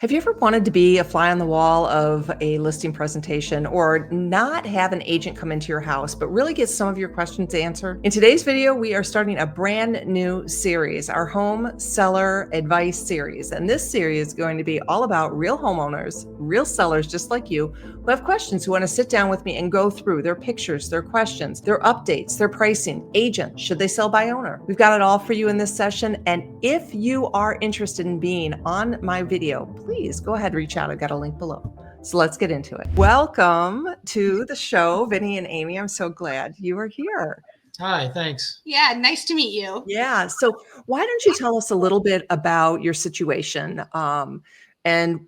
Have you ever wanted to be a fly on the wall of a listing presentation or not have an agent come into your house, but really get some of your questions answered? In today's video, we are starting a brand new series, our home seller advice series. And this series is going to be all about real homeowners, real sellers just like you, who have questions, who want to sit down with me and go through their pictures, their questions, their updates, their pricing, agent, should they sell by owner? We've got it all for you in this session. And if you are interested in being on my video, please go ahead, reach out. I've got a link below. So let's get into it. Welcome to the show, Vinny and Amy. I'm so glad you are here. Hi, thanks. Yeah, nice to meet you. Yeah. So why don't you tell us a little bit about your situation and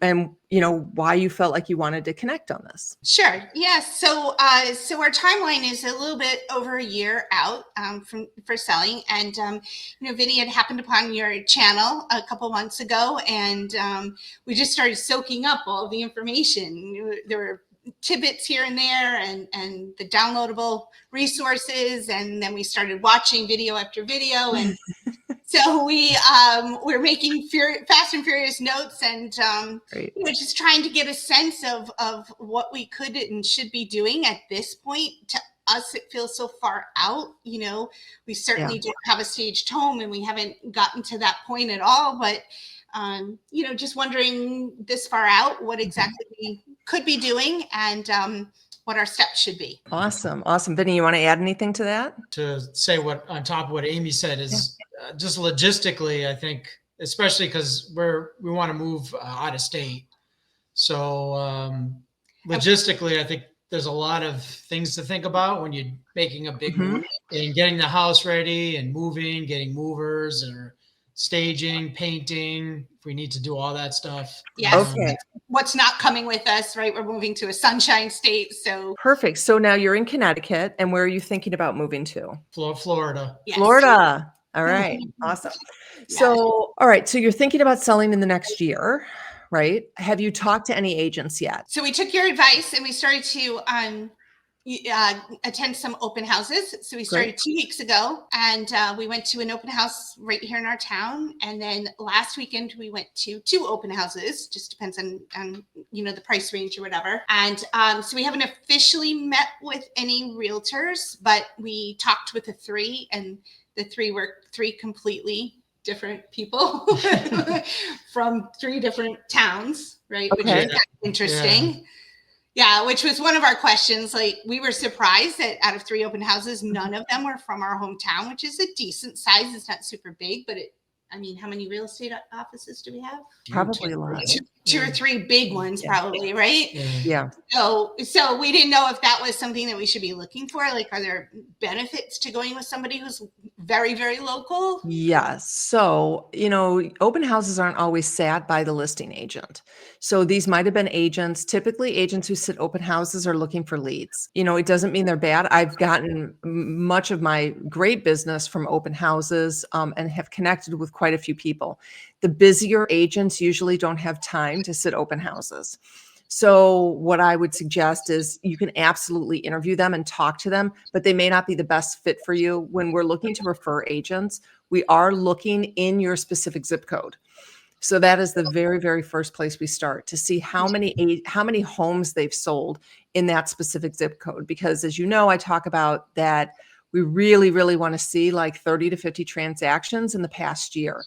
why you felt like you wanted to connect on this? Sure. Yeah. So our timeline is a little bit over a year out for selling, and Vinny had happened upon your channel a couple months ago, and we just started soaking up all the information. There were tidbits here and there, and the downloadable resources, and then we started watching video after video, and so we're making fast and furious notes, and just trying to get a sense of what we could and should be doing at this point. To us, it feels so far out. We certainly don't have a staged home, and we haven't gotten to that point at all. But just wondering this far out what exactly we could be doing, and what our steps should be. Awesome. Vinny, you want to add anything to that? To say what on top of what Amy said is just logistically, I think, especially because we want to move out of state. So logistically, I think there's a lot of things to think about when you're making a big move and getting the house ready and moving, getting movers or staging, painting, if we need to do all that stuff. Yes. Okay. What's not coming with us, right? We're moving to a sunshine state. So perfect. So now you're in Connecticut, and where are you thinking about moving to? Florida. Yes. Florida. All right. Awesome. Yes. So, all right. So you're thinking about selling in the next year, right? Have you talked to any agents yet? So we took your advice and we started to attend some open houses. So we started 2 weeks ago, and we went to an open house right here in our town. And then last weekend we went to 2 open houses. Just depends on the price range or whatever. And so we haven't officially met with any realtors, but we talked with the 3, and the 3 were 3 completely different people from 3 different towns, right? Okay. Which is interesting. Yeah, which was one of our questions. Like, we were surprised that out of 3 open houses, none of them were from our hometown, which is a decent size. It's not super big, but how many real estate offices do we have? Probably a lot. 2 or 3 big ones, probably, right? Yeah. So we didn't know if that was something that we should be looking for. Like, are there benefits to going with somebody who's very, very local? Yes. So, open houses aren't always sat by the listing agent. So these might have been agents. Typically, agents who sit open houses are looking for leads. It doesn't mean they're bad. I've gotten much of my great business from open houses and have connected with quite a few people. The busier agents usually don't have time to sit open houses. So what I would suggest is you can absolutely interview them and talk to them, but they may not be the best fit for you. When we're looking to refer agents, we are looking in your specific zip code. So that is the very, very first place we start, to see how many homes they've sold in that specific zip code. Because as you know, I talk about that we really, really want to see like 30 to 50 transactions in the past year.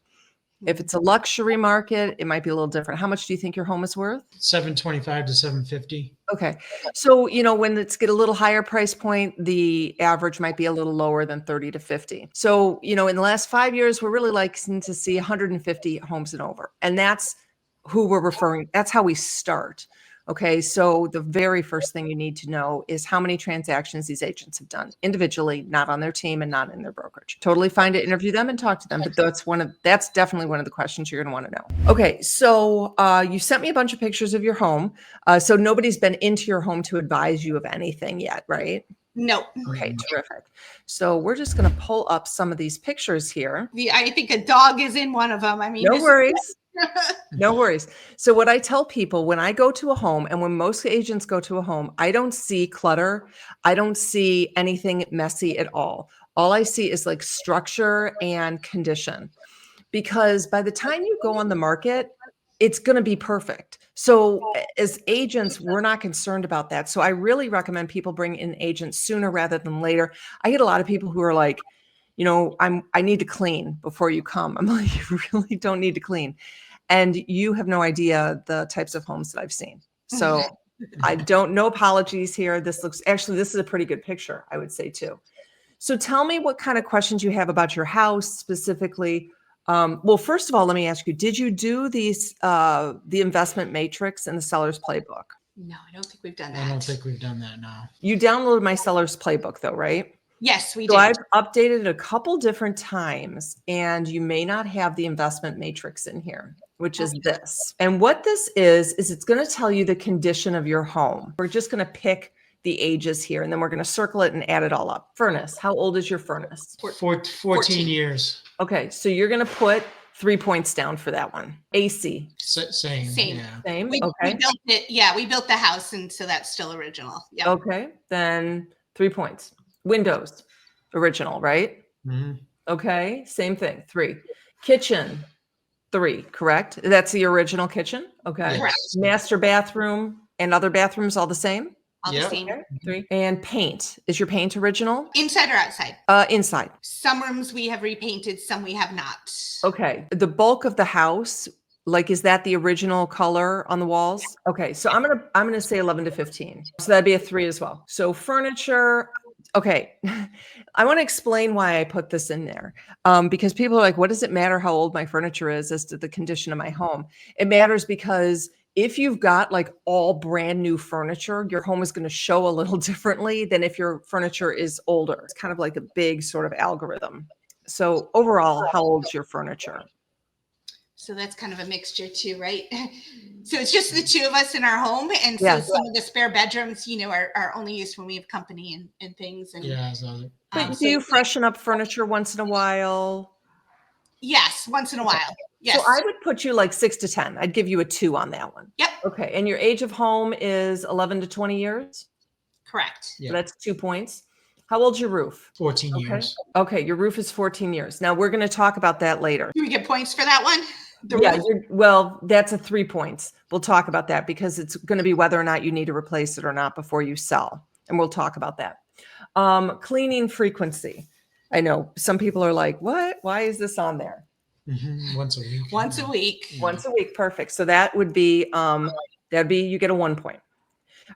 If it's a luxury market, it might be a little different. How much do you think your home is worth? $725 to $750. Okay. So, when it's get a little higher price point, the average might be a little lower than 30 to 50. So, in the last 5 years, we're really liking to see 150 homes and over. And that's who we're referring. That's how we start. Okay. So the very first thing you need to know is how many transactions these agents have done individually, not on their team and not in their brokerage. Totally fine to interview them and talk to them, but that's definitely one of the questions you're going to want to know. Okay. So you sent me a bunch of pictures of your home. So nobody's been into your home to advise you of anything yet, right? No. Okay, terrific. So we're just going to pull up some of these pictures here. I think a dog is in one of them. No worries. No worries. So what I tell people when I go to a home, and when most agents go to a home, I don't see clutter. I don't see anything messy at all. All I see is like structure and condition. Because by the time you go on the market, it's going to be perfect. So as agents, we're not concerned about that. So I really recommend people bring in agents sooner rather than later. I get a lot of people who are like, I need to clean before you come. I'm like, you really don't need to clean. And you have no idea the types of homes that I've seen. So I don't, no apologies here. This is a pretty good picture, I would say too. So tell me what kind of questions you have about your house specifically. Well, first of all, let me ask you, did you do the investment matrix and the seller's playbook? No, I don't think we've done that. I don't think we've done that now. You downloaded my seller's playbook though, right? Yes, we So did. I've updated it a couple different times, and you may not have the investment matrix in here, which is this. And what this is it's going to tell you the condition of your home. We're just going to pick the ages here, and then we're going to circle it and add it all up. Furnace, how old is your furnace? 14 years. Okay, so you're going to put 3 points down for that one. AC. Same. Yeah. Same. We built it. Yeah, we built the house, and so that's still original. Yeah. Okay, then 3 points. Windows, original, right? Mm-hmm. Okay, same thing. 3. Kitchen, 3, correct? That's the original kitchen. Okay. Correct. Master bathroom and other bathrooms all the same. All the same. Okay. 3. And paint. Is your paint original? Inside or outside? Inside. Some rooms we have repainted, some we have not. Okay. The bulk of the house, like, is that the original color on the walls? Okay. So I'm gonna say 11 to 15. So that'd be a 3 as well. So furniture. Okay. I want to explain why I put this in there. Because people are like, what does it matter how old my furniture is as to the condition of my home? It matters because if you've got like all brand new furniture, your home is going to show a little differently than if your furniture is older. It's kind of like a big sort of algorithm. So overall, how old is your furniture? So that's kind of a mixture too, right? So it's just the two of us in our home. And so some of the spare bedrooms, are only used when we have company and things. And yeah. So, but do you freshen up furniture once in a while? Yes, once in a while. Yes. So I would put you like 6 to 10. I'd give you a 2 on that one. Yep. Okay. And your age of home is 11 to 20 years? Correct. So that's 2 points. How old's your roof? 14 years. Okay. Your roof is 14 years. Now we're going to talk about that later. Do we get points for that one? Well, that's a 3 points. We'll talk about that because it's going to be whether or not you need to replace it or not before you sell. And we'll talk about that. Cleaning frequency. I know some people are like, what? Why is this on there? Mm-hmm. Once a week. Once a week. Yeah. Once a week. Perfect. So that would be, you get a 1 point.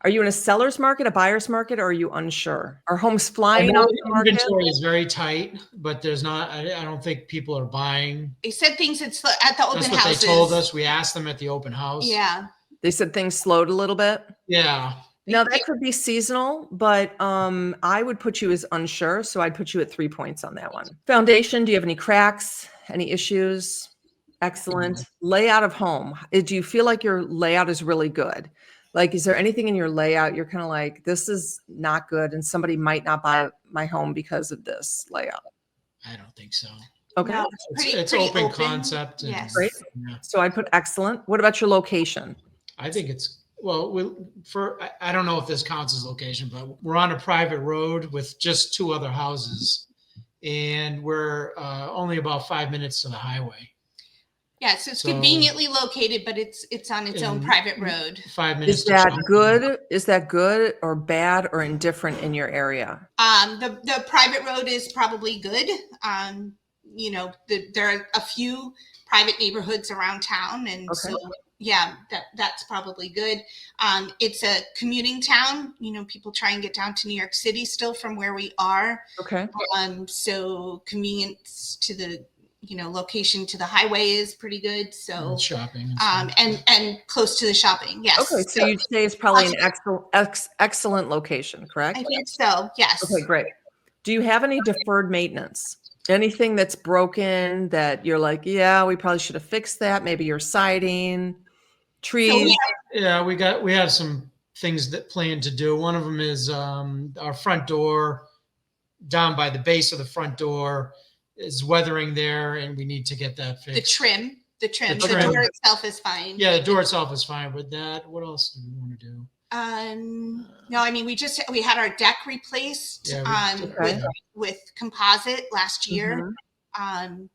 Are you in a seller's market, a buyer's market, or are you unsure? Are homes flying off the market? Inventory is very tight, but there's not, I don't think people are buying. They said things at the open houses. That's what they told us. We asked them at the open house. Yeah. They said things slowed a little bit. Yeah. Now that could be seasonal, but I would put you as unsure. So I'd put you at 3 points on that one. Foundation, do you have any cracks, any issues? Excellent. Layout of home. Do you feel like your layout is really good? Like, is there anything in your layout you're kind of like, this is not good and somebody might not buy my home because of this layout? I don't think so. Okay. No, It's open concept. And, Yes. Great. Yeah. So I put excellent. What about your location? I think it's, I don't know if this counts as location, but we're on a private road with just 2 other houses and we're only about 5 minutes to the highway. Yeah, so it's conveniently located, but it's on its own private road. 5 minutes. Is that good? Is that good or bad or indifferent in your area? The private road is probably good. There are a few private neighborhoods around town, and so that's probably good. It's a commuting town. People try and get down to New York City still from where we are. Okay. So convenience to the location to the highway is pretty good. So and shopping and close to the shopping. Yes. Okay. So you'd say it's probably an excellent location, correct? I think so. Yes. Okay, great. Do you have any deferred maintenance? Anything that's broken that you're like, yeah, we probably should have fixed that. Maybe your siding, trees. Yeah, we have some things that planned to do. One of them is our front door down by the base of the front door is weathering there, and we need to get that fixed. The trim. The door itself is fine. Yeah, the door itself is fine. But what else do we want to do? No, I mean, we had our deck replaced with composite last year. And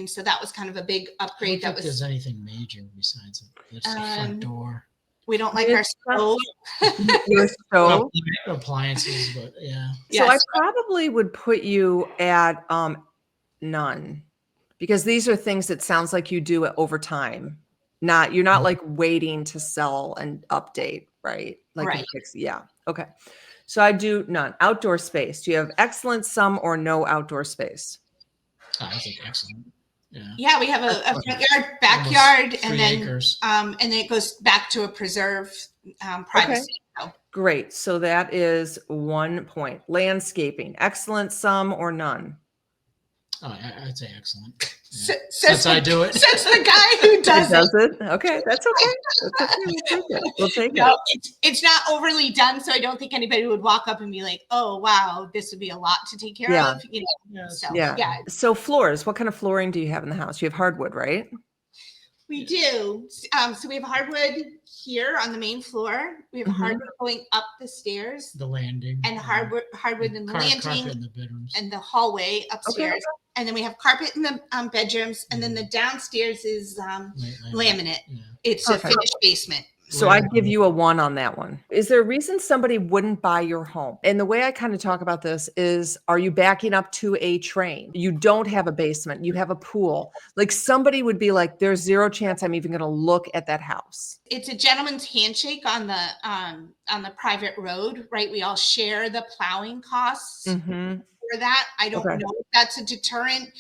so that was kind of a big I upgrade. don't That think was, there's anything major besides just the front door. we don't like It's our not- stove. Your stove. Appliances, but yeah. So I Yes. probably would put you at none, because these are things that sounds like you do it over time. You're not like waiting to sell and update, right? Like Right. yeah. Okay. So I do none. Outdoor space. Do you have excellent, some, or no outdoor space? I think excellent. Yeah. Yeah, we have a front yard, backyard, Almost and 3 then acres. and then it goes back to a preserve privacy. So, Great. So that is 1 point. Landscaping. Excellent, some, or none? Oh, I'd say excellent. so, Yeah. says Since I do it. says the guy who does it. Okay, that's okay. That's okay. We'll take it. We'll take No, it. it's not overly done, so I don't think anybody would walk up and be like, "Oh, wow, this would be a lot to take care Yeah. of." You know, Yeah. so Yeah. yeah, So floors. What kind of flooring do you have in the house? You have hardwood, right? we do. So we have hardwood here on the main floor. We have Mhm. hardwood going up the stairs, The landing. and hardwood in the Carpet landing in the bedrooms. and the hallway upstairs. And then we have carpet in the bedrooms, and then the downstairs is laminate. Yeah. It's Perfect. a finished basement. So I'd give you a 1 on that one. Is there a reason somebody wouldn't buy your home? And the way I kind of talk about this is, are you backing up to a train? You don't have a basement. You have a pool. Like somebody would be like, there's 0 chance I'm even going to look at that house. It's a gentleman's handshake on the private road, right? We all share the plowing costs Mhm. for that. I don't Okay. know if that's a deterrent.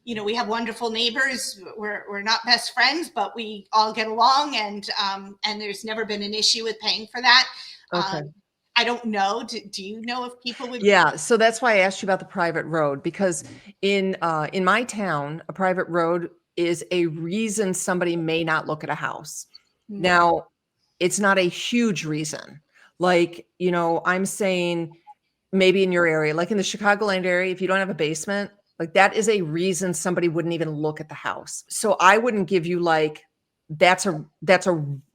You know, we have wonderful neighbors. We're not best friends, but we all get along, and there's never been an issue with paying for that. Okay. I don't know. Do you know if people would? Yeah, so that's why I asked you about the private road, because in my town, a private road is a reason somebody may not look at a house. Now, it's not a huge reason. Like, I'm saying maybe in your area, like in the Chicagoland area, if you don't have a basement, like that is a reason somebody wouldn't even look at the house. So I wouldn't give you like, that's a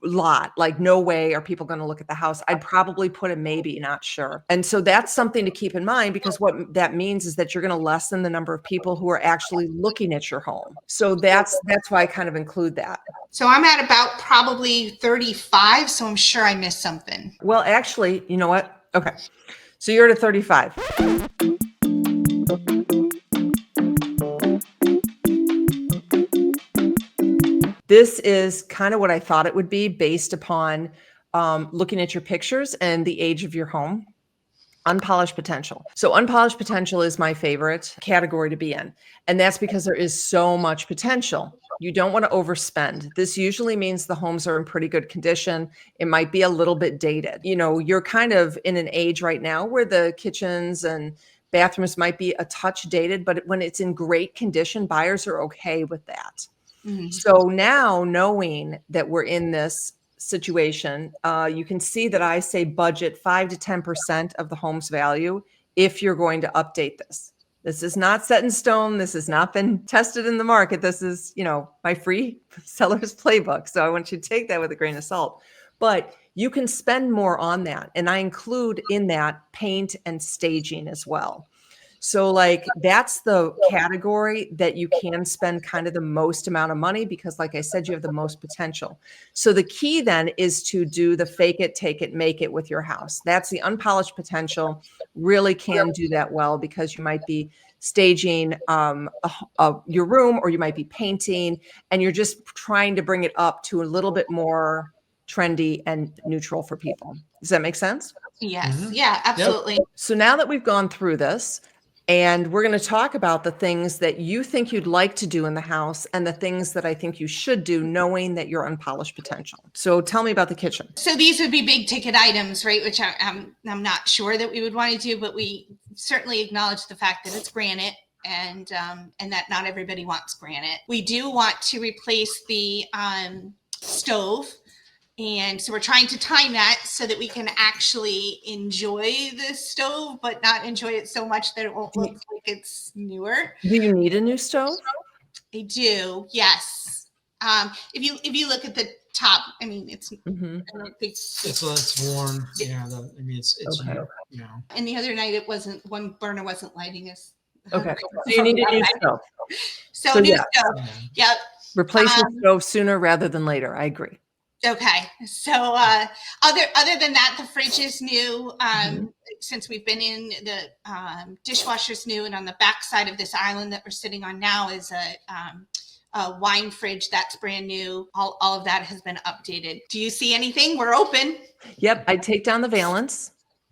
lot. Like, no way are people going to look at the house. I'd probably put a maybe, not sure. And so that's something to keep in mind, because what that means is that you're going to lessen the number of people who are actually looking at your home. So that's why I kind of include that. So I'm at about probably 35. So I'm sure I missed something. Well, actually, you know what? Okay. So you're at a 35. This is kind of what I thought it would be based upon looking at your pictures and the age of your home. Unpolished potential. So unpolished potential is my favorite category to be in. And that's because there is so much potential. You don't want to overspend. This usually means the homes are in pretty good condition. It might be a little bit dated. You're kind of in an age right now where the kitchens and bathrooms might be a touch dated, but when it's in great condition, buyers are okay with that. Mhm. So now, knowing that we're in this situation, you can see that I say budget 5 to 10% of the home's value if you're going to update this. This is not set in stone. This has not been tested in the market. This is, my free seller's playbook. So I want you to take that with a grain of salt. But you can spend more on that. And I include in that paint and staging as well. So like that's the category that you can spend kind of the most amount of money, because like I said, you have the most potential. So the key then is to do the fake it, take it, make it with your house. That's the unpolished potential. Really can do that well, because you might be staging your room, or you might be painting, and you're just trying to bring it up to a little bit more trendy and neutral for people. Does that make sense? Yes. Mhm. Yeah, absolutely. So now that we've gone through this, and we're going to talk about the things that you think you'd like to do in the house and the things that I think you should do, knowing that you're unpolished potential. So tell me about the kitchen. So these would be big ticket items, right? Which I'm not sure that we would want to do, but we certainly acknowledge the fact that it's granite, and that not everybody wants granite. We do want to replace the stove. And so we're trying to time that so that we can actually enjoy the stove, but not enjoy it so much that it won't look like it's newer. Do you need a new stove? I do, yes. If you look at the top, I mean, it's. Mhm. I don't think. It's worn. Yeah. It's Okay. you know. And the other night, one burner wasn't lighting us. Okay. So you need a new stove. So So new yeah, stove. Yep. replace your stove sooner rather than later. I agree. Okay. So other than that, the fridge is new. Since we've been in, the dishwasher's new, and on the back side of this island that we're sitting on now is a wine fridge that's brand new. All of that has been updated. Do you see anything? We're open. Yep, I'd take down the valance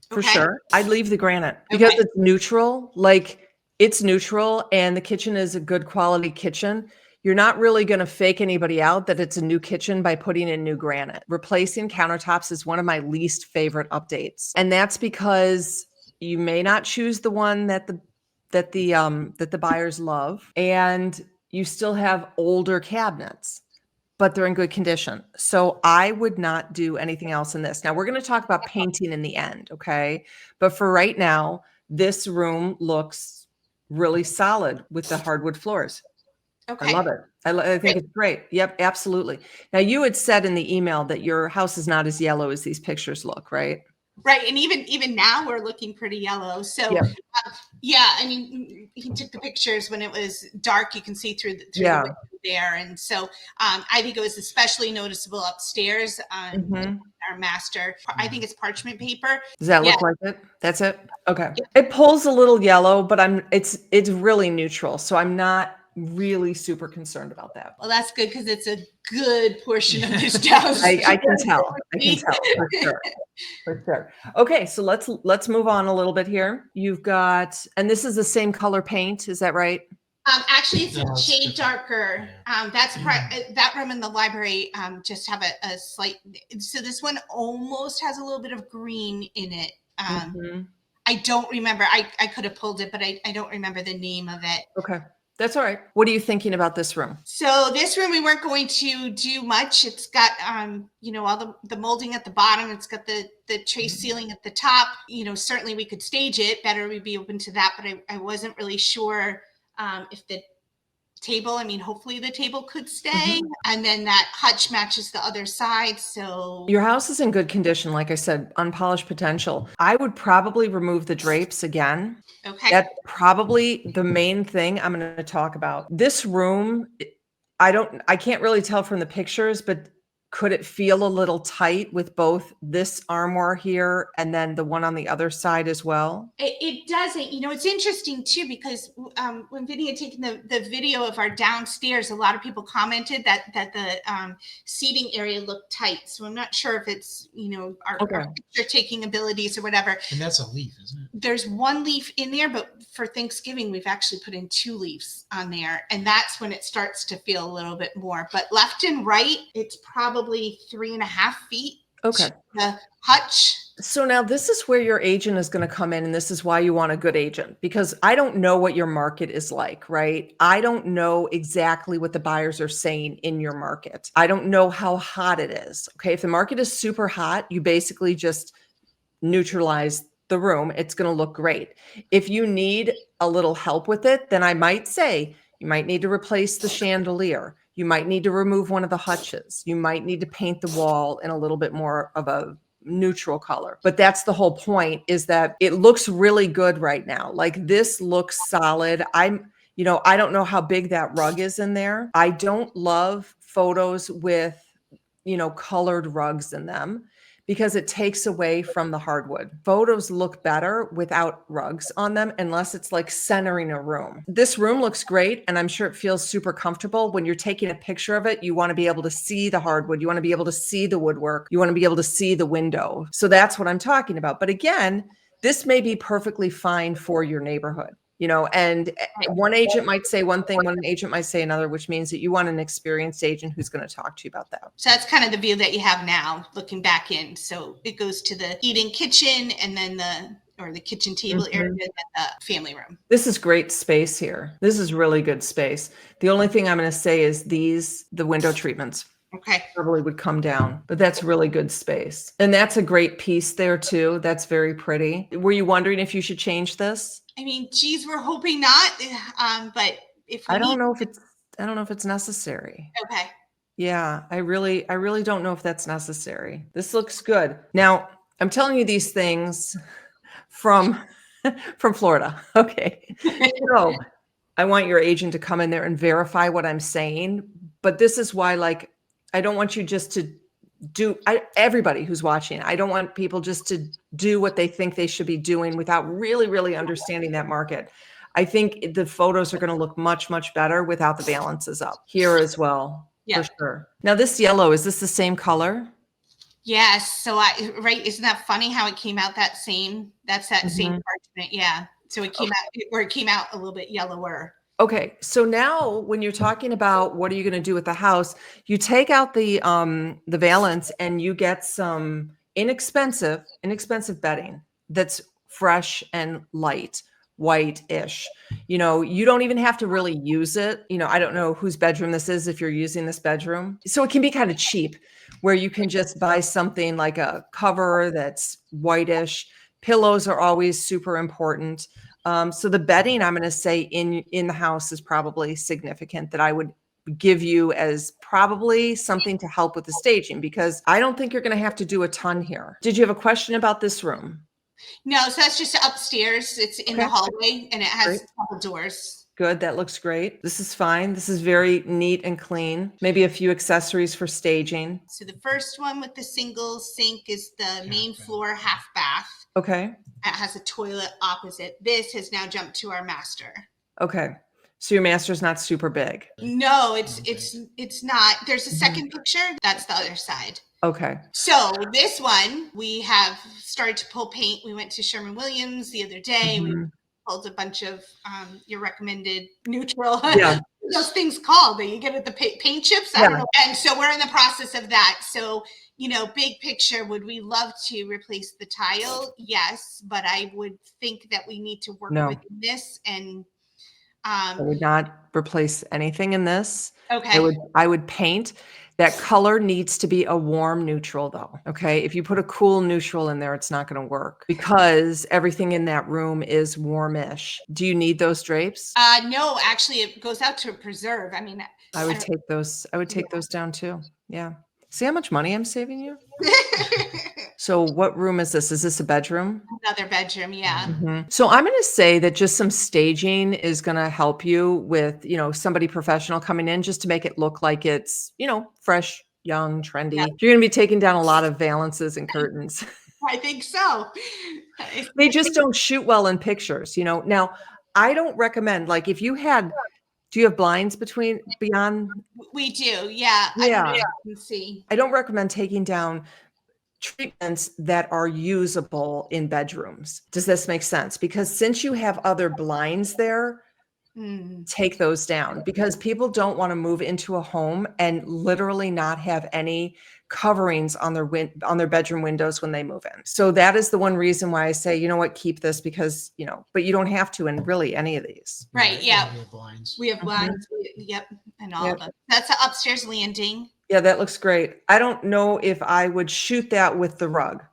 for Okay. sure. I'd leave the granite because Okay. it's neutral. Like it's neutral and the kitchen is a good quality kitchen. You're not really going to fake anybody out that it's a new kitchen by putting in new granite. Replacing countertops is one of my least favorite updates. And that's because you may not choose the one that the buyers love, and you still have older cabinets, but they're in good condition. So I would not do anything else in this. Now we're going to talk about painting in the end, okay? But for right now, this room looks really solid with the hardwood floors. I Okay. love it. I think it's great. Yep, absolutely. Now you had said in the email that your house is not as yellow as these pictures look, right? Right. And even now we're looking pretty yellow. So Yep. yeah, I mean, he took the pictures when it was dark. You can see through the Yeah. window there, and so I think it was especially noticeable upstairs on Mhm. our master. I think it's parchment paper. Does that Yeah. look like it? That's it? Okay. Yeah. It pulls a little yellow, but it's really neutral. So I'm not really super concerned about that. Well, that's good because it's a good portion of this house. I can tell. I can tell for sure. For sure. Okay, so let's move on a little bit here. You've got, and this is the same color paint, is that right? Actually, it's No, a it's shade different. darker. That's that room in the library just have a slight. So this one almost has a little bit of green in it. Mhm. I don't remember. I could have pulled it, but I don't remember the name of it. Okay. That's all right. What are you thinking about this room? So this room we weren't going to do much. It's got all the molding at the bottom. It's got the tray ceiling at the top. Certainly we could stage it better. We'd be open to that, but I wasn't really sure if the table, hopefully the table could stay. And then that hutch matches the other side. So Your house is in good condition, like I said, unpolished potential. I would probably remove the drapes again. okay. That's probably the main thing I'm going to talk about. This room, I can't really tell from the pictures, but could it feel a little tight with both this armoire here and then the one on the other side as well? It doesn't. It's interesting too, because when Vinny had taken the video of our downstairs, a lot of people commented that the seating area looked tight. So I'm not sure if it's our picture taking abilities or whatever. And that's a leaf, isn't it? There's one leaf in there, but for Thanksgiving we've actually put in 2 leaves on there, and that's when it starts to feel a little bit more. But left and right, it's probably 3.5 feet. Okay. The hutch. So now this is where your agent is going to come in, and this is why you want a good agent, because I don't know what your market is like, right? I don't know exactly what the buyers are saying in your market. I don't know how hot it is. Okay. If the market is super hot, you basically just neutralize the room. It's going to look great. If you need a little help with it, then I might say you might need to replace the chandelier. You might need to remove one of the hutches. You might need to paint the wall in a little bit more of a neutral color. But that's the whole point, is that it looks really good right now. Like this looks solid. I don't know how big that rug is in there. I don't love photos with, colored rugs in them, because it takes away from the hardwood. Photos look better without rugs on them, unless it's like centering a room. This room looks great, and I'm sure it feels super comfortable. When you're taking a picture of it, you want to be able to see the hardwood. You want to be able to see the woodwork. You want to be able to see the window. So that's what I'm talking about. But again, this may be perfectly fine for your neighborhood. And one agent might say one thing, one agent might say another, which means that you want an experienced agent who's going to talk to you about that. So that's kind of the view that you have now, looking back in. So it goes to the eating kitchen, and then the kitchen table area, and then the family room. This is great space here. This is really good space. The only thing I'm going to say is the window treatments. Okay. Probably would come down, but that's really good space. And that's a great piece there too. That's very pretty. Were you wondering if you should change this? Geez, we're hoping not. But if we I don't know if it's necessary. Okay. Yeah, I really don't know if that's necessary. This looks good. Now, I'm telling you these things from From Florida. Okay. So I want your agent to come in there and verify what I'm saying. But this is why, like, I don't want you just to everybody who's watching, I don't want people just to do what they think they should be doing without really, really understanding that market. I think the photos are going to look much, much better without the balances up here as well. Yeah. For sure. Now this yellow, is this the same color? Yes. So right. Isn't that funny how it came out that same, that's that same parchment. Yeah. So it came out, or it came out a little bit yellower. Okay. So now when you're talking about what are you going to do with the house, you take out the valance and you get some inexpensive bedding that's fresh and light, white-ish. You know, you don't even have to really use it. You know, I don't know whose bedroom this is if you're using this bedroom. So it can be kind of cheap where you can just buy something like a cover that's whitish. Pillows are always super important. So the bedding, I'm going to say in the house is probably significant, that I would give you as probably something to help with the staging, because I don't think you're going to have to do a ton here. Did you have a question about this room? No, so that's just upstairs. It's in the hallway and it has a couple doors. Good. That looks great. This is fine. This is very neat and clean. Maybe a few accessories for staging. So the first one with the single sink is the main floor half bath. Okay. It has a toilet opposite. This has now jumped to our master. Okay. So your master's not super big. No, it's not. There's a second picture. That's the other side. Okay. So this one, we have started to pull paint. We went to Sherwin-Williams the other day. We pulled a bunch of your recommended neutral. Yeah. Those things called that you get at the paint chips. I don't know. And so we're in the process of that. So, you know, big picture, would we love to replace the tile? Yes, but I would think that we need to work with this and I would not replace anything in this. okay. I would paint. That color needs to be a warm neutral though. Okay. If you put a cool neutral in there, it's not going to work because everything in that room is warmish. Do you need those drapes? No, actually it goes out to preserve. I mean, I would take those. I would take those down too. Yeah. See how much money I'm saving you? So what room is this? Is this a bedroom? Another bedroom, yeah. So I'm going to say that just some staging is going to help you with, you know, somebody professional coming in just to make it look like it's, you know, fresh, young, trendy. Yeah. You're going to be taking down a lot of valances and curtains. I think so. They just don't shoot well in pictures, you know. Now, I don't recommend, like, if you had, do you have blinds beyond? We do, yeah. Yeah. I can see. I don't recommend taking down treatments that are usable in bedrooms. Does this make sense? Because since you have other blinds there, take those down, because people don't want to move into a home and literally not have any coverings on their bedroom windows when they move in. So that is the one reason why I say, you know what, keep this, because, you know, but you don't have to in really any of these. Right. Yeah. We have blinds. We have blinds. Yep. And all of them. That's the upstairs landing. Yeah, that looks great. I don't know if I would shoot that with the rug.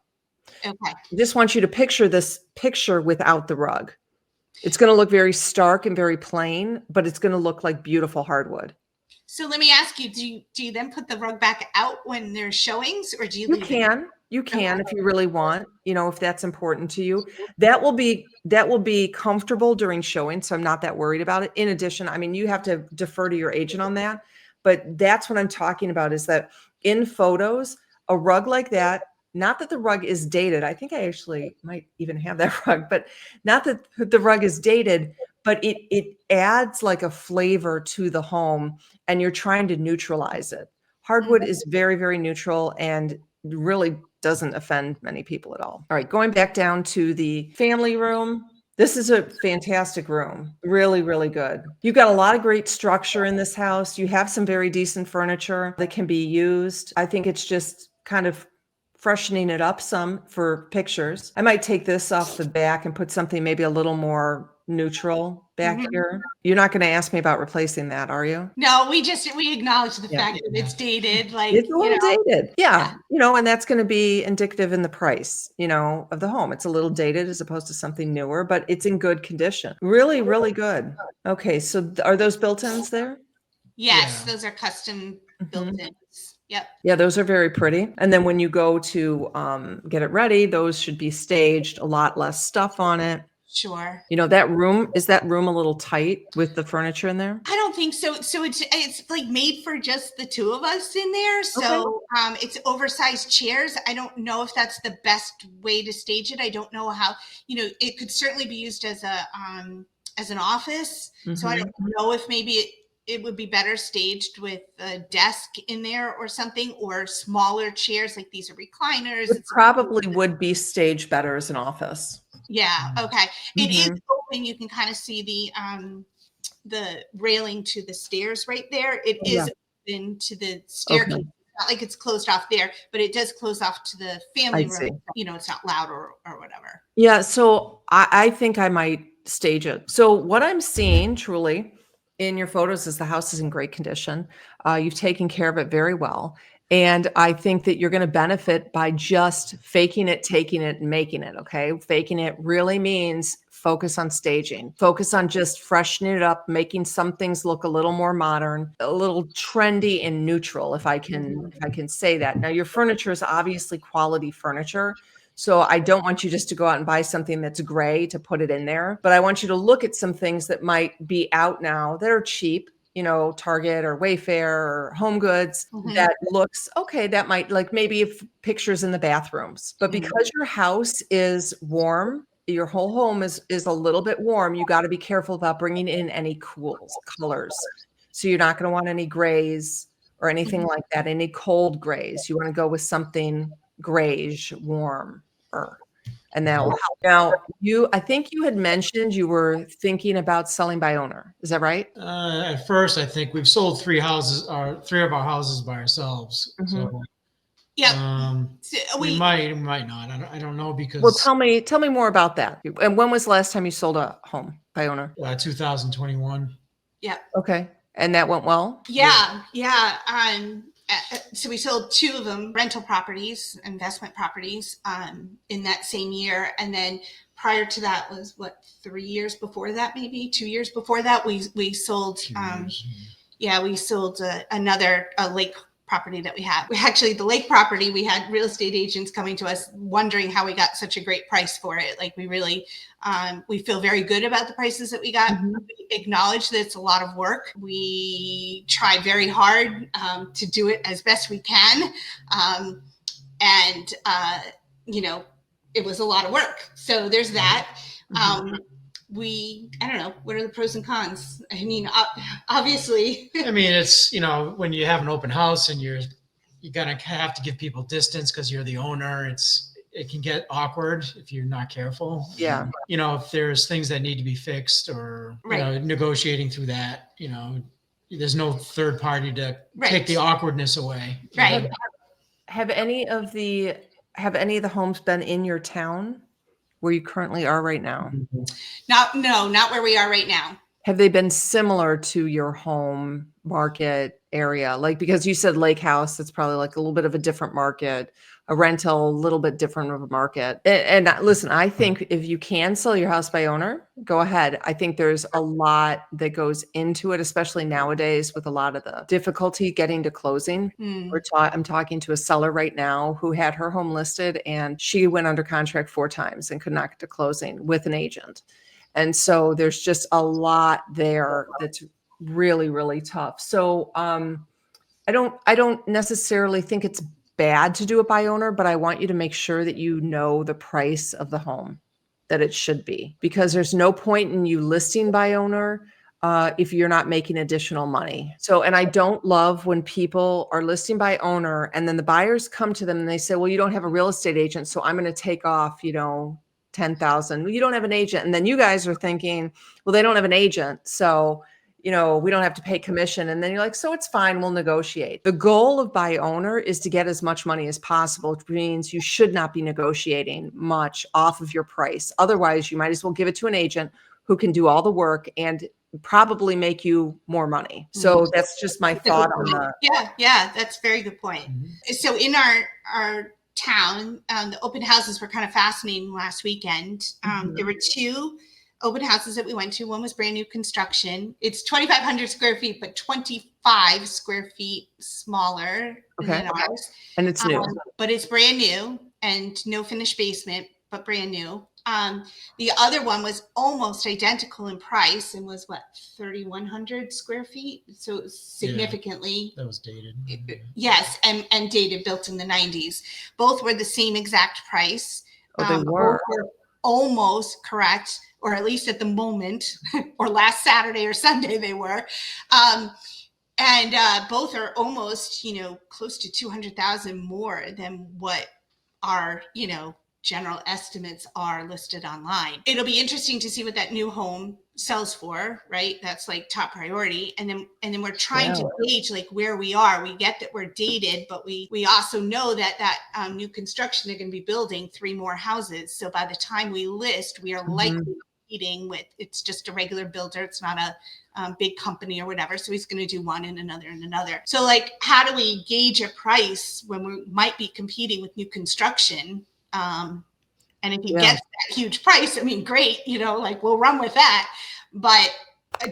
Okay. I just want you to picture this picture without the rug. It's going to look very stark and very plain, but it's going to look like beautiful hardwood. So let me ask you, do you then put the rug back out when there's showings, or do you leave it? You can if you really want, you know, if that's important to you. That will be comfortable during showing, so I'm not that worried about it. In addition, I mean, you have to defer to your agent on that, but that's what I'm talking about, is that in photos, a rug like that, not that the rug is dated. I think I actually might even have that rug, but not that the rug is dated, but it adds like a flavor to the home, and you're trying to neutralize it. Hardwood is very, very neutral and really doesn't offend many people at all. All right, going back down to the family room. This is a fantastic room. Really, really good. You've got a lot of great structure in this house. You have some very decent furniture that can be used. I think it's just kind of freshening it up some for pictures. I might take this off the back and put something maybe a little more neutral back here. You're not going to ask me about replacing that, are you? No, we acknowledge the fact that it's dated. Like, it's a little dated. Yeah. You know, and that's going to be indicative in the price, you know, of the home. It's a little dated as opposed to something newer, but it's in good condition. Really, really good. Okay. So are those built-ins there? Yes, those are custom built-ins. Yep. Yeah, those are very pretty. And then when you go to get it ready, those should be staged, a lot less stuff on it. Sure. You know, is that room a little tight with the furniture in there? I don't think so. So it's like made for just the two of us in there. Okay. So it's oversized chairs. I don't know if that's the best way to stage it. I don't know how, it could certainly be used as an office. So I don't know if maybe it would be better staged with a desk in there or something, or smaller chairs, like these are recliners. It probably would be staged better as an office. Yeah. Okay. It is Mhm. open. You can kind of see the railing to the stairs right there. It is open to the staircase. Okay. It's not like it's closed off there, but it does close off to the family I room. see. It's not loud or whatever. Yeah, so I think I might stage it. So what I'm seeing truly in your photos is the house is in great condition. You've taken care of it very well. And I think that you're going to benefit by just faking it, taking it, and making it. Okay. Faking it really means focus on staging, focus on just freshening it up, making some things look a little more modern, a little trendy and neutral, if I can say that. Now, your furniture is obviously quality furniture. So I don't want you just to go out and buy something that's gray to put it in there, but I want you to look at some things that might be out now that are cheap, Target or Wayfair or Home Goods that looks okay. That might, like, maybe if pictures in the bathrooms, but because your house is warm, your whole home is a little bit warm. You got to be careful about bringing in any cools colors. So you're not going to want any grays or anything like that, any cold grays. You want to go with something grayish, warmer, and that will help. Now, I think you had mentioned you were thinking about selling by owner. Is that right? At first, I think we've sold three of our houses by ourselves. So Yeah. we might not. I don't know Well, because tell me more about that. And when was the last time you sold a home by owner? 2021. Yeah. Okay. And that went well? Yeah. So we sold two of them, rental properties, investment properties, in that same year. And then prior to that was 3 years before that, maybe 2 years before that, we sold, we sold another lake property that we had. The lake property, we had real estate agents coming to us wondering how we got such a great price for it. Like, we really, we feel very good about the prices that we got. We acknowledge that it's a lot of work. We try very hard to do it as best we can. It was a lot of work. So there's that. I don't know, what are the pros and cons? I mean, obviously. I mean, it's, when you have an open house and you're gonna have to give people distance because you're the owner, it can get awkward if you're not careful. Yeah. If there's things that need to be fixed or negotiating through that, there's no third party to take the awkwardness away. Right. Have any of the homes been in your town where you currently are right now? Not where we are right now. Have they been similar to your home market area? Like, because you said lake house, that's probably like a little bit of a different market, a rental, a little bit different of a market. And listen, I think if you can sell your house by owner, go ahead. I think there's a lot that goes into it, especially nowadays with a lot of the difficulty getting to closing. I'm talking to a seller right now who had her home listed and she went under contract 4 times and could not get to closing with an agent. And so there's just a lot there that's really, really tough. So I don't necessarily think it's bad to do it by owner, but I want you to make sure that you know the price of the home that it should be, because there's no point in you listing by owner if you're not making additional money. So, and I don't love when people are listing by owner and then the buyers come to them and they say, well, you don't have a real estate agent, so I'm going to take off, 10,000. You don't have an agent. And then you guys are thinking, well, they don't have an agent. So, we don't have to pay commission. And then you're like, so it's fine. We'll negotiate. The goal of buy owner is to get as much money as possible, which means you should not be negotiating much off of your price. Otherwise, you might as well give it to an agent who can do all the work and probably make you more money. So that's just my thought on that. Yeah, that's a very good point. So in our town, the open houses were kind of fascinating last weekend. There were 2 open houses that we went to. One was brand new construction. It's 2,500 square feet, but 25 square feet smaller than ours. And it's new. But it's brand new and no finished basement. but brand new. The other one was almost identical in price and was what, 3,100 square feet. So it was significantly. That was dated. Yes, and dated, built in the 90s. Both were the same exact price. Oh, they Both were. were almost correct, or at least at the moment, or last Saturday or Sunday they were. And both are almost, close to 200,000 more than what our, general estimates are listed online. It'll be interesting to see what that new home sells for, right? That's like top priority. And then we're trying to gauge like where we are. We get that we're dated, but we also know that new construction, they're going to be building 3 more houses. So by the time we list, we are likely competing with, it's just a regular builder. It's not a big company or whatever. So he's going to do one and another and another. So like, how do we gauge a price when we might be competing with new construction? And if he gets that huge price, I mean, great, like we'll run with that. But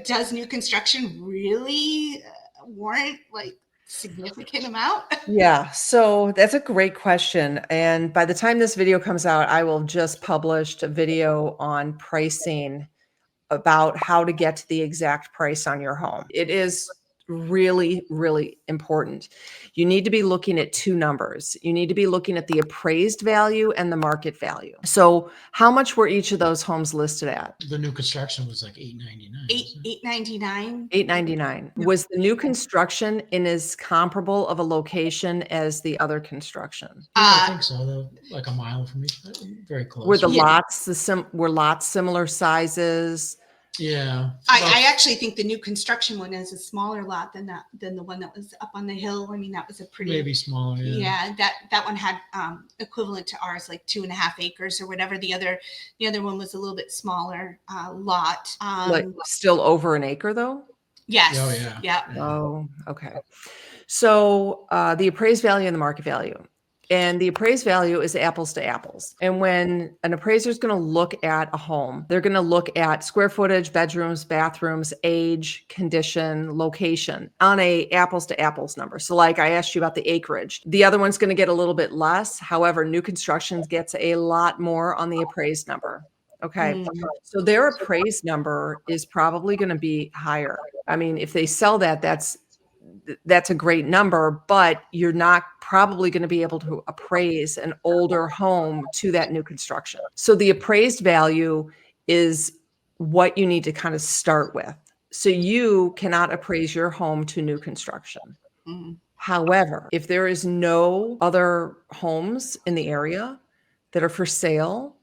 does new construction really warrant like significant amount? Yeah, so that's a great question. And by the time this video comes out, I will just published a video on pricing about how to get to the exact price on your home. It is really, really important. You need to be looking at 2 numbers. You need to be looking at the appraised value and the market value. So how much were each of those homes listed at? The new construction was like $899. $899. $899. Was the new construction in as comparable of a location as the other construction? Yeah, I think so. Though, like a mile from me, very close. Were the lots were lots similar sizes? Yeah. I actually think the new construction one is a smaller lot than the one that was up on the hill. I mean, that was a pretty maybe smaller. Yeah, that one had equivalent to ours, like 2.5 acres or whatever. The other one was a little bit smaller lot. Like still over an acre though? Yes. Oh yeah. Yeah. Oh, okay. So the appraised value and the market value. And the appraised value is apples to apples. And when an appraiser is going to look at a home, they're going to look at square footage, bedrooms, bathrooms, age, condition, location on a apples to apples number. So like I asked you about the acreage, the other one's going to get a little bit less. However, new construction gets a lot more on the appraised number. Okay. So their appraised number is probably going to be higher. I mean, if they sell that, that's a great number, but you're not probably going to be able to appraise an older home to that new construction. So the appraised value is what you need to kind of start with. So you cannot appraise your home to new construction. However, if there is no other homes in the area that are for sale,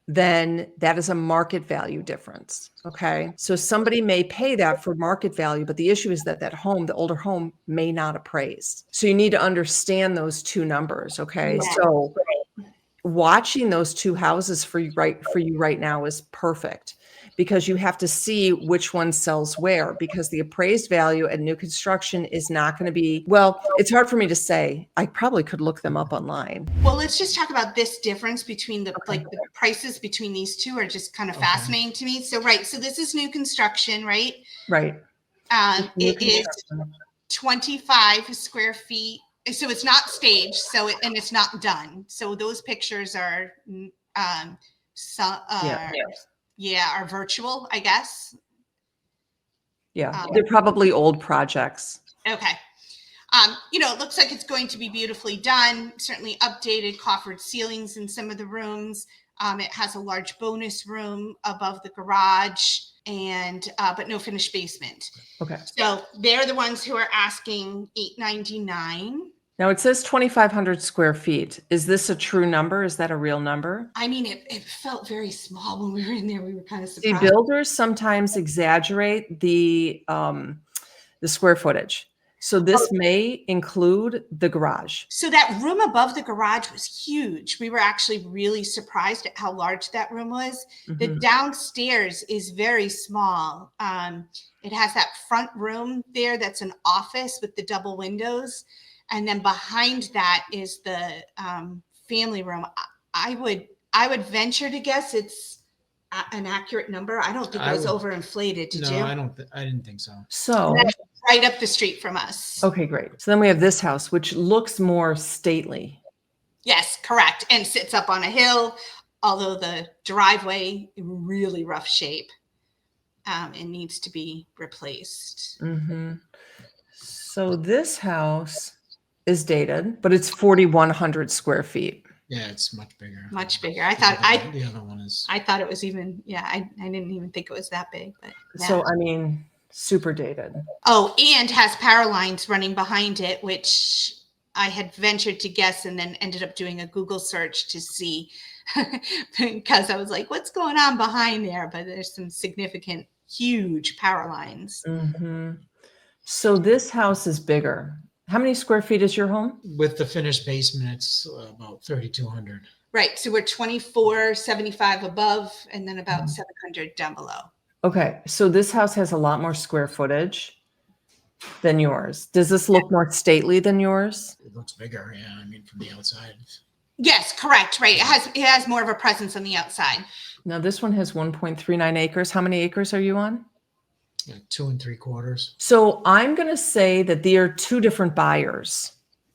then that is a market value difference. Okay. So somebody may pay that for market value, but the issue is that home, the older home, may not appraise. So you need to understand those 2 numbers. Okay. Yeah. So watching those 2 houses for you right now is perfect, because you have to see which one sells where, because the appraised value at new construction is not going to be, well, it's hard for me to say. I probably could look them up online. Well, let's just talk about this difference between the prices between these 2 are just kind of fascinating to me. So, so this is new construction, right? Right. It is 25 square feet. So it's not staged. And it's not done. So those pictures are, are virtual, I guess. Yeah, they're probably old projects. Okay. It looks like it's going to be beautifully done, certainly updated coffered ceilings in some of the rooms. It has a large bonus room above the garage, and but no finished basement. Okay. So they're the ones who are asking $899. Now it says 2,500 square feet. Is this a true number? Is that a real number? I mean, it felt very small when we were in there. We were kind of surprised. See, builders sometimes exaggerate the square footage. So this may include the garage. So that room above the garage was huge. We were actually really surprised at how large that room was. The downstairs is very small. It has that front room there that's an office with the double windows. And then behind that is the family room. I would venture to guess it's an accurate number. I don't think it was overinflated. Did you? No, I didn't think so. So that's right up the street from us. Okay, great. So then we have this house, which looks more stately. Yes, correct. And sits up on a hill although the driveway in really rough shape. It needs to be replaced. So this house is dated, but it's 4,100 square feet. Yeah, it's much bigger. Much bigger. The other one is. I thought it was even. Yeah, I didn't even think it was that big. But yeah. So I mean, super dated. Oh, and has power lines running behind it, which I had ventured to guess, and then ended up doing a Google search to see, because I was like, "What's going on behind there?" But there's some significant, huge power lines. So this house is bigger. How many square feet is your home? With the finished basement, it's about 3,200. Right. So we're 2,475 above, and then about 700 down below. Okay. So this house has a lot more square footage than yours. Does this look more stately than yours? It looks bigger, yeah. I mean, from the outside. Yes, correct. Right. It has more of a presence on the outside. Now this one has 1.39 acres. How many acres are you on? 2 3/4. So I'm going to say that they are two different buyers.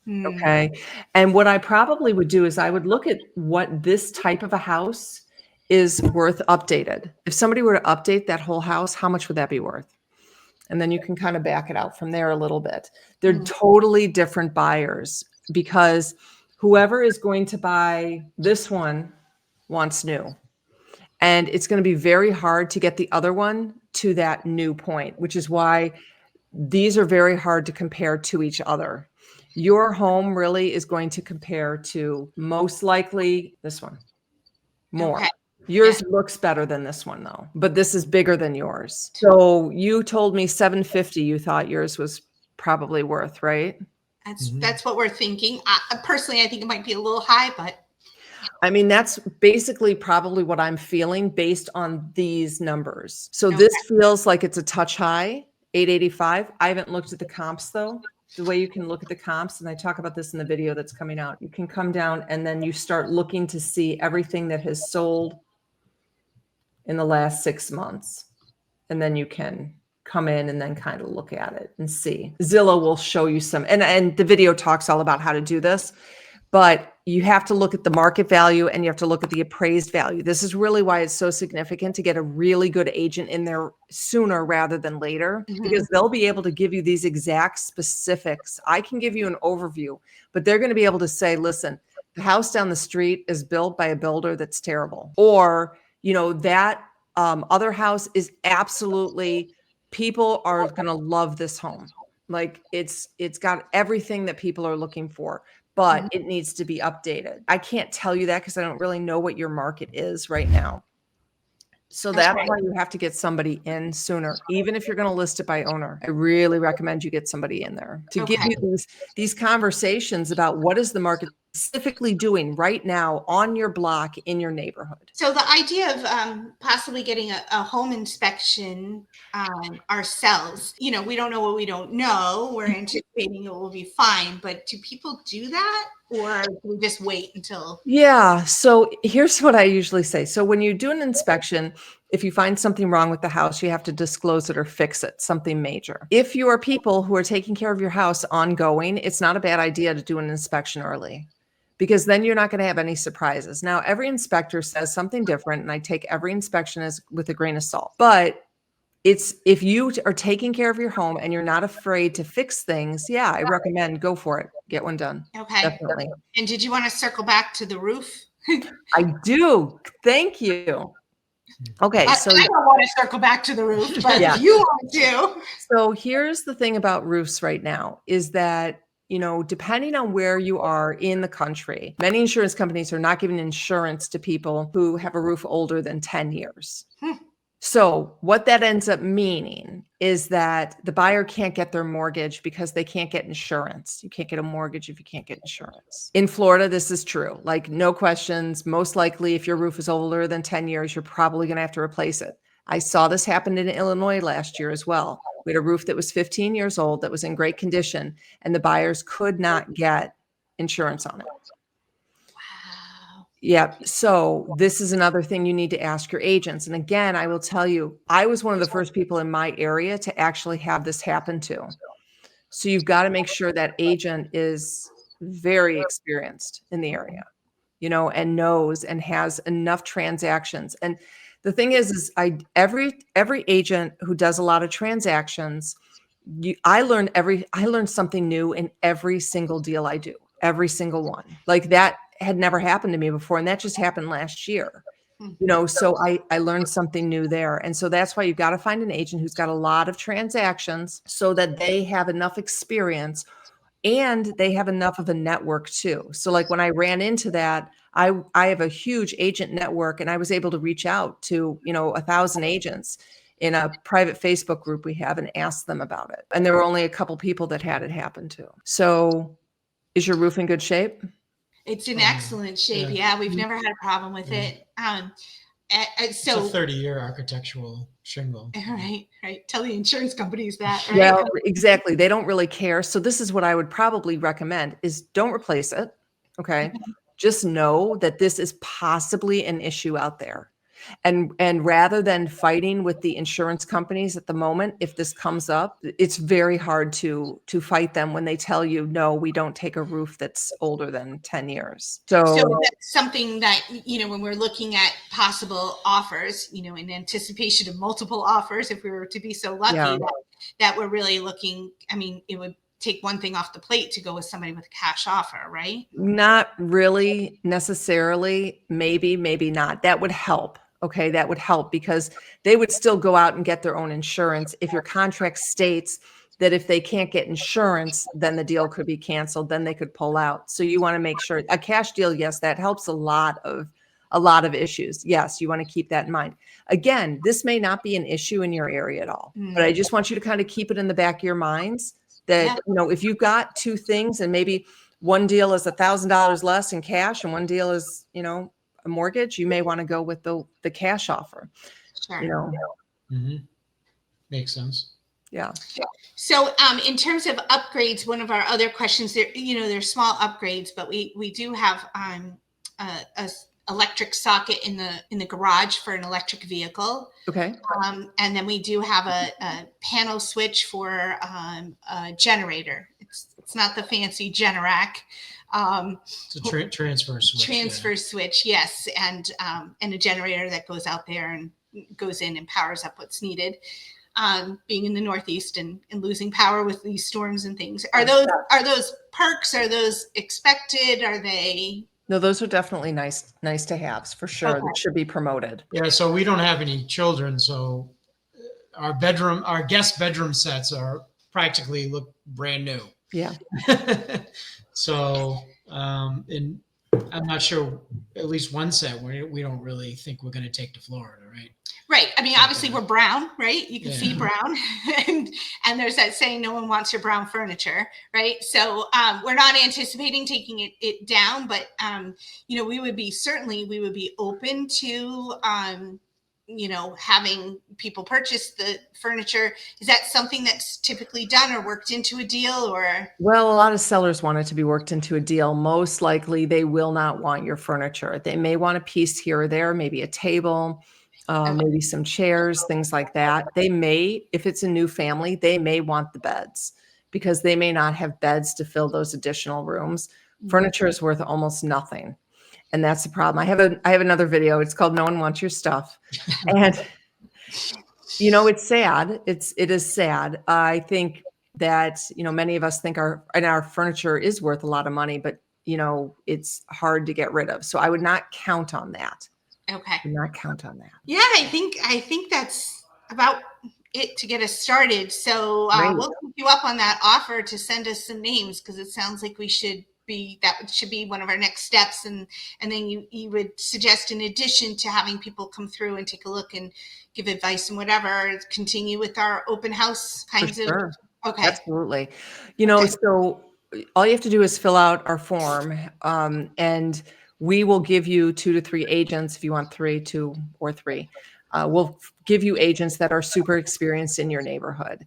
Okay. And what I probably would do is I would look at what this type of a house is worth updated. If somebody were to update that whole house, how much would that be worth? And then you can kind of back it out from there a little bit. They're totally different buyers, because whoever is going to buy this one wants new. And it's going to be very hard to get the other one to that new point, which is why these are very hard to compare to each other. Your home really is going to compare to most likely this one more. Okay. Yours looks better than this one though, but this is bigger than yours. So you told me 750 you thought yours was probably worth, right? That's what we're thinking. Personally, I think it might be a little high, but I mean, that's basically probably what I'm feeling based on these numbers. So this feels like it's a touch high, 885. I haven't looked at the comps though. The way you can look at the comps, and I talk about this in the video that's coming out, you can come down and then you start looking to see everything that has sold in the last 6 months. And then you can come in and then kind of look at it and see. Zillow will show you some, and the video talks all about how to do this, but you have to look at the market value and you have to look at the appraised value. This is really why it's so significant to get a really good agent in there sooner rather than later, because they'll be able to give you these exact specifics. I can give you an overview, but they're going to be able to say, listen, the house down the street is built by a builder that's terrible. Or, you know, that other house is absolutely, people are going to love this home. Like it's got everything that people are looking for, but it needs to be updated. I can't tell you that because I don't really know what your market is right now. So that's why you have to get somebody in sooner, even if you're going to list it by owner. I really recommend you get somebody in there to give you these conversations about what is the market specifically doing right now on your block in your neighborhood. So the idea of possibly getting a home inspection ourselves, you know, we don't know what we don't know. We're anticipating it will be fine, but do people do that? Or do we just wait until? Yeah. So here's what I usually say. So when you do an inspection, if you find something wrong with the house, you have to disclose it or fix it, something major. If you are people who are taking care of your house ongoing, it's not a bad idea to do an inspection early, because then you're not going to have any surprises. Now, every inspector says something different, and I take every inspection as with a grain of salt. But it's, if you are taking care of your home and you're not afraid to fix things, yeah, I recommend go for it. Get one done. Okay. Definitely. And did you want to circle back to the roof? I do. Thank you. Okay. So I don't want to circle back to the roof, but if you want to. So here's the thing about roofs right now is that, you know, depending on where you are in the country, many insurance companies are not giving insurance to people who have a roof older than 10 years. So what that ends up meaning is that the buyer can't get their mortgage because they can't get insurance. You can't get a mortgage if you can't get insurance. In Florida, this is true. Like, no questions. Most likely, if your roof is older than 10 years, you're probably going to have to replace it. I saw this happen in Illinois last year as well. We had a roof that was 15 years old that was in great condition, and the buyers could not get insurance on it. Yeah. So this is another thing you need to ask your agents. And again, I will tell you, I was one of the first people in my area to actually have this happen to. So you've got to make sure that agent is very experienced in the area. and knows and has enough transactions. And the thing is every agent who does a lot of transactions, I learn something new in every single deal I do, every single one. Like that had never happened to me before, and that just happened last year. So I learned something new there. And so that's why you've got to find an agent who's got a lot of transactions so that they have enough experience and they have enough of a network too. So like when I ran into that, I have a huge agent network, and I was able to reach out to, 1,000 agents in a private Facebook group we have and ask them about it. And there were only a couple people that had it happen to. So is your roof in good shape? It's in excellent shape. Yeah, we've never had a problem with it. It's a 30-year architectural shingle. Right. Tell the insurance companies that, right? Well, exactly. They don't really care. So this is what I would probably recommend is don't replace it. Okay. Just know that this is possibly an issue out there. And rather than fighting with the insurance companies at the moment, if this comes up, it's very hard to fight them when they tell you, no, we don't take a roof that's older than 10 years. So that's something that, when we're looking at possible offers, in anticipation of multiple offers, if we were to be so lucky that we're really looking, it would take one thing off the plate to go with somebody with a cash offer, right? Not really necessarily. Maybe not. That would help. Okay, that would help because they would still go out and get their own insurance. If your contract states that if they can't get insurance, then the deal could be canceled, then they could pull out. So you want to make sure a cash deal, yes, that helps a lot of issues. Yes, you want to keep that in mind. Again, this may not be an issue in your area at all, but I just want you to kind of keep it in the back of your minds that, if you've got two things and maybe one deal is $1,000 less in cash and one deal is, a mortgage, you may want to go with the cash offer. Sure. Makes sense. Yeah. So in terms of upgrades, one of our other questions there, they're small upgrades, but we do have a electric socket in the garage for an electric vehicle. Okay. And then we do have a panel switch for a generator. It's not the fancy Generac. It's a transfer switch. Transfer switch, yes, and a generator that goes out there and goes in and powers up what's needed. Being in the Northeast and losing power with these storms and things, are those perks? Are those expected? Are they? No, those are definitely nice to haves for sure. Okay. That should be promoted. Yeah. So we don't have any children, so our guest bedroom sets are practically look brand new. Yeah. So, and I'm not sure, at least one set we don't really think we're going to take to Florida, right? Right. Obviously we're brown, right? You can see brown, and there's that saying, no one wants your brown furniture, right? So we're not anticipating taking it down, but we would be open to having people purchase the furniture. Is that something that's typically done or worked into a deal, or? Well, a lot of sellers want it to be worked into a deal. Most likely they will not want your furniture. They may want a piece here or there, maybe a table, maybe some chairs, things like that. They may, if it's a new family, they may want the beds because they may not have beds to fill those additional rooms. Furniture is worth almost nothing. And that's the problem. I have another video. It's called No One Wants Your Stuff. And, it's sad. It is sad. I think that, many of us think our furniture is worth a lot of money, but, it's hard to get rid of. So I would not count on that. Okay. Do not count on that. Yeah, I think that's about it to get us started. So we'll keep you up on that offer to send us some names, because it sounds like that should be one of our next steps. And then you would suggest, in addition to having people come through and take a look and give advice and whatever, continue with our open house kinds of. Sure. Okay. Absolutely. So all you have to do is fill out our form, and we will give you 2 to 3 agents. If you want 2 or 3, we'll give you agents that are super experienced in your neighborhood,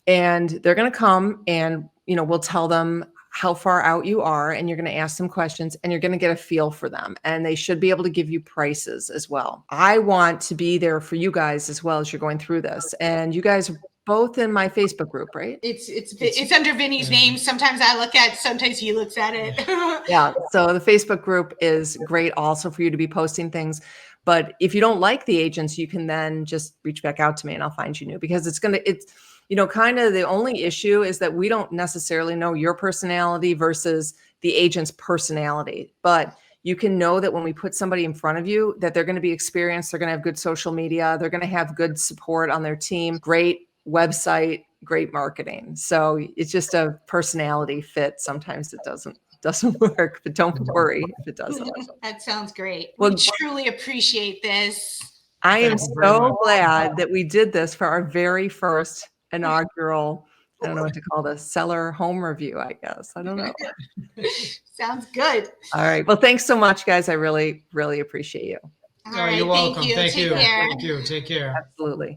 and they're going to come and, we'll tell them how far out you are, and you're going to ask them questions, and you're going to get a feel for them, and they should be able to give you prices as well. I want to be there for you guys as well as you're going through this, and you guys both in my Facebook group, right? It's under Vinny's name. Sometimes I look at it, sometimes he looks at it. Yeah. So the Facebook group is great also for you to be posting things. But if you don't like the agents, you can then just reach back out to me and I'll find you new, because it's kind of the only issue is that we don't necessarily know your personality versus the agent's personality. But you can know that when we put somebody in front of you, that they're going to be experienced, they're going to have good social media, they're going to have good support on their team, great website, great marketing. So it's just a personality fit. Sometimes it doesn't work, but don't worry if it doesn't. That sounds great. Well, We truly appreciate this. I am Thank you very so much. glad that we did this for our very first inaugural, I don't know what to call this, seller home review, I guess. I don't know. Sounds good. All right. Well, thanks so much, guys. I really, really appreciate you. All right. You're welcome. Thank you. Thank Take you. care. Thank you. Take care. Absolutely.